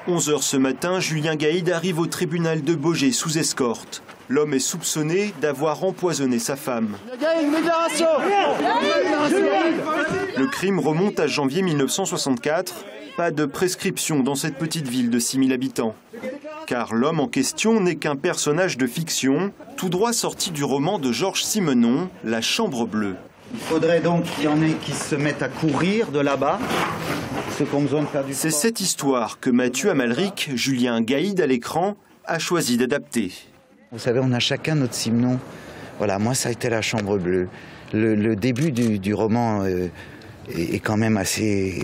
11 h ce matin, Julien Gaïd arrive au tribunal de Baugé sous escorte. L'homme est soupçonné d'avoir empoisonné sa femme. Le crime remonte à janvier 1964. Pas de prescription dans cette petite ville de 6000 habitants. Car l'homme en question n'est qu'un personnage de fiction, tout droit sorti du roman de Georges Simenon, La Chambre bleue. Il faudrait donc qu'il y en ait qui se mettent à courir de là-bas, ceux qui ont besoin de faire du sport. C'est cette histoire que Mathieu Amalric, Julien Gaïd à l'écran, a choisi d'adapter. Vous savez, on a chacun notre Simenon. Voilà, moi ça a été La Chambre bleue. Le début du roman est quand même assez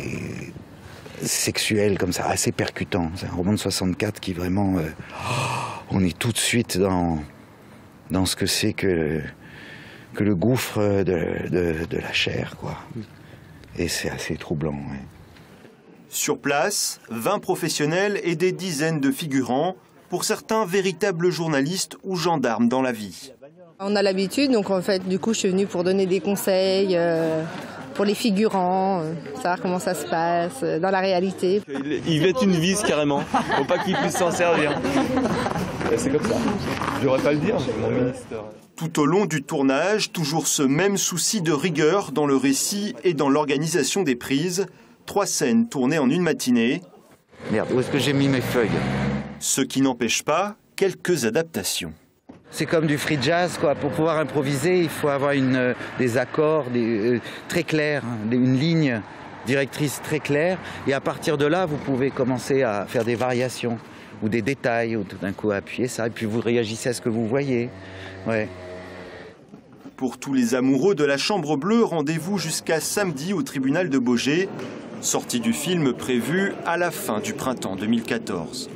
sexuel, comme ça, assez percutant. C'est un roman de 64 qui vraiment... on est tout de suite dans ce que c'est que le gouffre de la chair, quoi. Et c'est assez troublant. Ouais. Sur place, 20 professionnels et des dizaines de figurants, pour certains véritables journalistes ou gendarmes dans la vie. On a l'habitude, donc en fait, du coup, je suis venue pour donner des conseils pour les figurants, savoir comment ça se passe dans la réalité. Ils vêtent une vis carrément, faut pas qu'ils puissent s'en servir. C'est comme ça. Je devrais pas le dire, mon ministre. Tout au long du tournage, toujours ce même souci de rigueur dans le récit et dans l'organisation des prises. 3 scènes tournées en une matinée. Merde, où est-ce que j'ai mis mes feuilles? Ce qui n'empêche pas quelques adaptations. C'est comme du free jazz, quoi. Pour pouvoir improviser, il faut avoir des accords très clairs, une ligne directrice très claire. Et à partir de là, vous pouvez commencer à faire des variations ou des détails, ou tout d'un coup appuyer ça, et puis vous réagissez à ce que vous voyez. Ouais. Pour tous les amoureux de La Chambre bleue, rendez-vous jusqu'à samedi au tribunal de Baugé. Sortie du film prévue à la fin du printemps 2014.